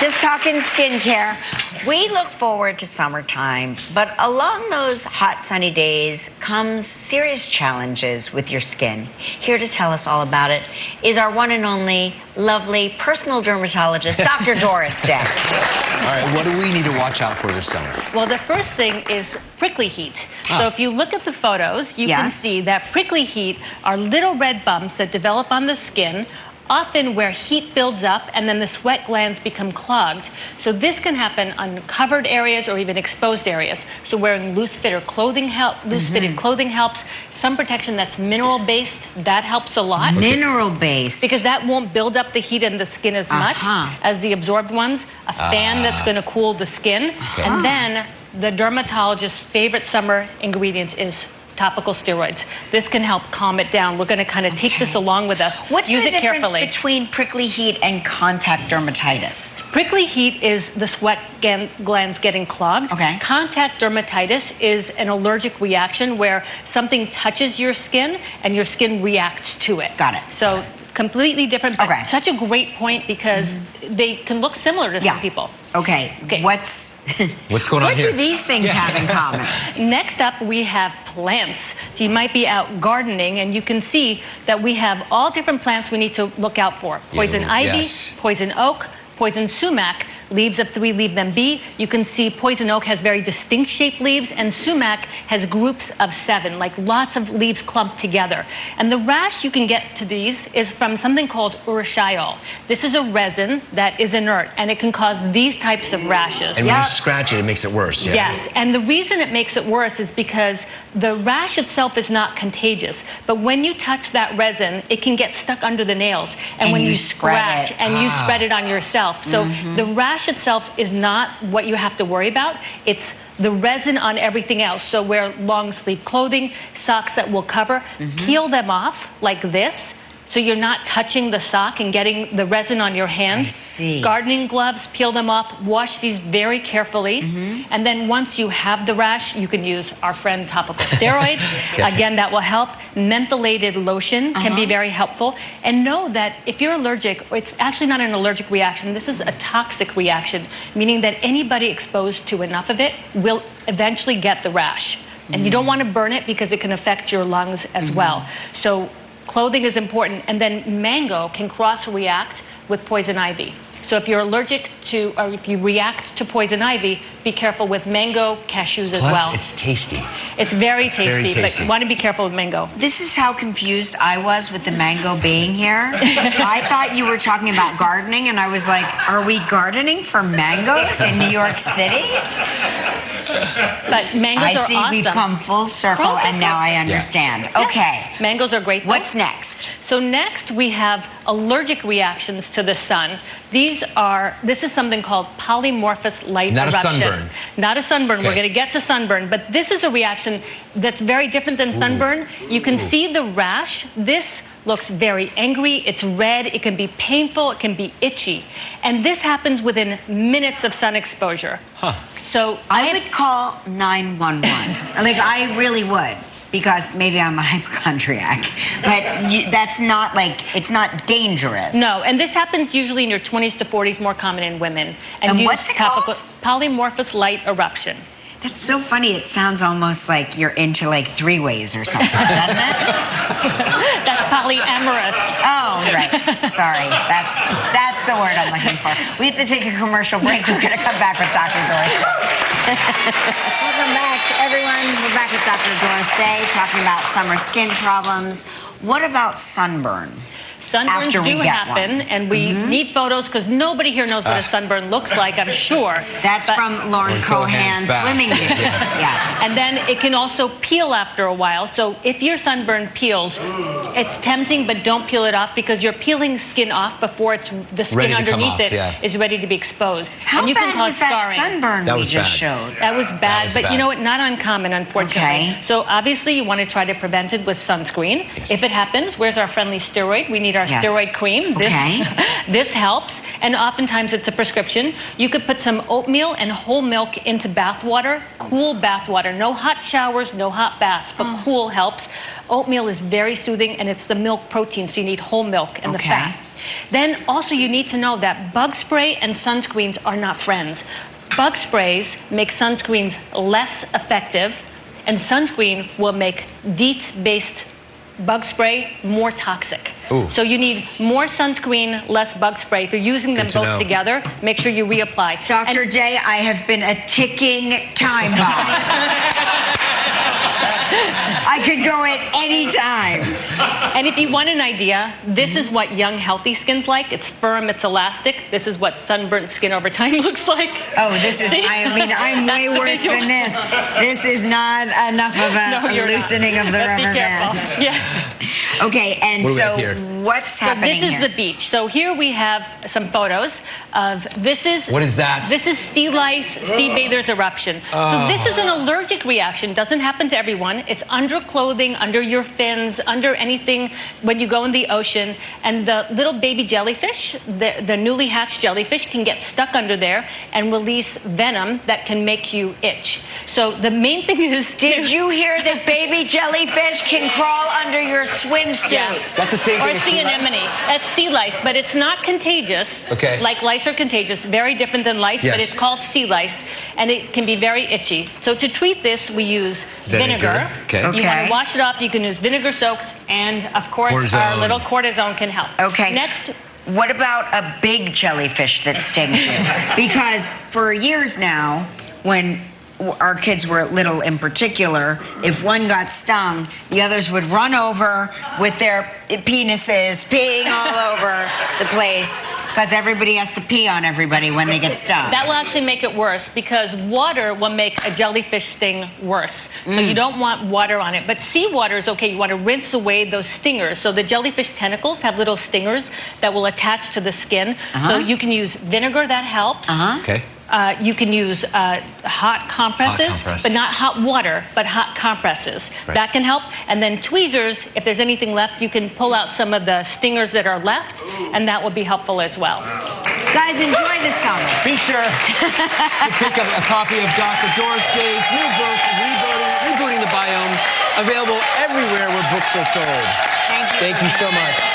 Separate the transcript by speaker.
Speaker 1: Just talking skincare. We look forward to summertime, but along those hot, sunny days comes serious challenges with your skin. Here to tell us all about it is our one and only lovely personal dermatologist, Dr. Doris Day.
Speaker 2: All right, what do we need to watch out for this summer?
Speaker 3: Well, the first thing is prickly heat. So if you look at the photos, you can see that prickly heat are little red bumps that develop on the skin, often where heat builds up and then the sweat glands become clogged. So this can happen on covered areas or even exposed areas. So wearing loose-fitted clothing helps. Sun protection that's mineral-based, that helps a lot.
Speaker 1: Mineral-based?
Speaker 3: Because that won't build up the heat in the skin as much as the absorbed ones. A fan that's going to cool the skin. And then the dermatologist's favorite summer ingredient is topical steroids. This can help calm it down. We're going to kind of take this along with us.
Speaker 1: Use it carefully. What's the difference between prickly heat and contact dermatitis?
Speaker 3: Prickly heat is the sweat glands getting clogged. Contact dermatitis is an allergic reaction where something touches your skin and your skin reacts to it.
Speaker 1: Got it.
Speaker 3: So completely different, but such a great point because they can look similar to some people.
Speaker 1: What's
Speaker 2: going on here?
Speaker 1: What do these things have in common?
Speaker 3: Next up, we have plants. So you might be out gardening, and you can see that we have all different plants we need to look out for. Poison ivy, poison oak, poison sumac. Leaves of 3 leave them be. You can see poison oak has very distinct shaped leaves, and sumac has groups of 7, like lots of leaves clumped together. And the rash you can get to these is from something called urushiol. This is a resin that is inert, and it can cause these types of rashes.
Speaker 2: And when you scratch it, it makes it worse.
Speaker 3: Yes, and the reason it makes it worse is because the rash itself is not contagious, but when you touch that resin, it can get stuck under the nails. And when you scratch and you spread it on yourself. So the rash itself is not what you have to worry about. It's the resin on everything else. So wear long sleeve clothing, socks that will cover, peel them off like this. So you're not touching the sock and getting the resin on your hand.
Speaker 1: I see.
Speaker 3: Gardening gloves, peel them off, wash these very carefully. And then once you have the rash, you can use our friend topical steroid. Again, that will help. Mentholated lotion can be very helpful. And know that if you're allergic, it's actually not an allergic reaction. This is a toxic reaction, meaning that anybody exposed to enough of it will eventually get the rash. And you don't want to burn it because it can affect your lungs as well. So clothing is important, and then mango can cross-react with poison ivy. So if you're allergic to, or if you react to poison ivy, be careful with mango, cashews as well.
Speaker 2: Plus, it's tasty.
Speaker 3: It's very tasty, but you want to be careful with mango.
Speaker 1: This is how confused I was with the mango being here. I thought you were talking about gardening, and I was like, are we gardening for mangoes in New York City?
Speaker 3: But mangoes are awesome.
Speaker 1: I see we've come full circle, and now I understand. Okay.
Speaker 3: Mangoes are great.
Speaker 1: What's next?
Speaker 3: So next we have allergic reactions to the sun. This is something called polymorphous light eruption.
Speaker 2: Not a sunburn.
Speaker 3: Not a sunburn. We're going to get to sunburn, but this is a reaction that's very different than sunburn. You can see the rash. This looks very angry. It's red. It can be painful. It can be itchy. And this happens within minutes of sun exposure. So
Speaker 1: I would call 911. Like, I really would. Because maybe I'm a hypochondriac, but that's not it's not dangerous.
Speaker 3: No, and this happens usually in your 20s to 40s, more common in women.
Speaker 1: And what's it called?
Speaker 3: Polymorphous light eruption.
Speaker 1: That's so funny. It sounds almost like you're into three-ways or something, doesn't it?
Speaker 3: That's polyamorous.
Speaker 1: Oh, right. Sorry. That's the word I'm looking for. We have to take a commercial break. We're going to come back with Dr. Doris Day. Welcome back, everyone. We're back with Dr. Doris Day talking about summer skin problems. What about sunburn?
Speaker 3: Sunburns do happen, and we need photos because nobody here knows what a sunburn looks like, I'm sure.
Speaker 1: That's from Lauren Cohan's swimming videos. Yes.
Speaker 3: And then it can also peel after a while. So if your sunburn peels, it's tempting, but don't peel it off because you're peeling skin off before the skin underneath it is ready to be exposed.
Speaker 1: How bad was that sunburn we just showed?
Speaker 3: That was bad, but you know what? Not uncommon, unfortunately. So obviously you want to try to prevent it with sunscreen. If it happens, where's our friendly steroid? We need our steroid cream. This helps, and oftentimes it's a prescription. You could put some oatmeal and whole milk into bath water, cool bath water. No hot showers, no hot baths, but cool helps. Oatmeal is very soothing, and it's the milk protein, so you need whole milk and the fat. Then also you need to know that bug spray and sunscreens are not friends. Bug sprays make sunscreens less effective, and sunscreen will make DEET-based bug spray more toxic.
Speaker 2: Ooh.
Speaker 3: So you need more sunscreen, less bug spray. If you're using them
Speaker 2: Good to
Speaker 3: both
Speaker 2: know.
Speaker 3: together, make sure you reapply.
Speaker 1: Dr.
Speaker 3: And-
Speaker 1: J, I have been a ticking time bomb. I could go at any time.
Speaker 3: And if you want an idea, this is what young, healthy skin's like. It's firm, it's elastic. This is what sunburnt skin over time looks like.
Speaker 1: Oh, this is, I mean, I'm
Speaker 3: That's
Speaker 1: way
Speaker 3: the
Speaker 1: worse
Speaker 3: visual.
Speaker 1: than this. This is not enough of
Speaker 3: No,
Speaker 1: a
Speaker 3: you're not.
Speaker 1: loosening of the
Speaker 3: But be
Speaker 1: rubber
Speaker 3: careful.
Speaker 1: band.
Speaker 3: Yeah.
Speaker 1: Okay, and
Speaker 2: What do we
Speaker 1: so
Speaker 2: have here?
Speaker 1: what's
Speaker 3: So
Speaker 1: happening
Speaker 3: this is
Speaker 1: here?
Speaker 3: the beach. So here we have some photos of this is
Speaker 2: What is that?
Speaker 3: This is sea lice, sea bather's eruption. So this is an allergic reaction. Doesn't happen to everyone. It's under clothing, under your fins, under anything when you go in the ocean. And the little baby jellyfish, the newly hatched jellyfish, can get stuck under there and release venom that can make you itch. So the main thing is
Speaker 1: Did you hear that baby jellyfish can crawl under your swimsuit?
Speaker 3: Yeah.
Speaker 2: That's the same
Speaker 3: or
Speaker 2: thing as
Speaker 3: sea
Speaker 2: sea lice?
Speaker 3: anemone. That's sea lice, but it's not contagious.
Speaker 2: Okay.
Speaker 3: Like lice are contagious, very different than lice, but
Speaker 2: Yes.
Speaker 3: it's called sea lice, and it can be very itchy. So to treat this, we use vinegar.
Speaker 2: Okay.
Speaker 3: You want
Speaker 1: Okay.
Speaker 3: to wash it off. You can use vinegar soaks, and of course, our
Speaker 2: Cortisone.
Speaker 3: little cortisone can help.
Speaker 1: Okay.
Speaker 3: Next.
Speaker 1: What about a big jellyfish that stings you? Because for years now, when our kids were little in particular, if one got stung, the others would run over with their penises peeing all over the place because everybody has to pee on everybody when they get stung.
Speaker 3: That will actually make it worse because water will make a jellyfish sting worse. So you don't want water on it. But seawater is okay. You want to rinse away those stingers. So the jellyfish tentacles have little stingers that will attach to the skin. So you can use vinegar, that helps.
Speaker 2: Okay.
Speaker 3: You can use hot compresses,
Speaker 2: Hot compress.
Speaker 3: but not hot water, but hot compresses.
Speaker 2: Right.
Speaker 3: That can help. And then tweezers, if there's anything left, you can pull out some of the stingers that are left, and that will be helpful as well.
Speaker 1: Guys, enjoy the summer.
Speaker 4: Be sure to pick up a copy of Dr. Doris Day's new book, Rebooting the Biome, available everywhere where books are sold.
Speaker 1: Thank you.
Speaker 2: Thank you so much.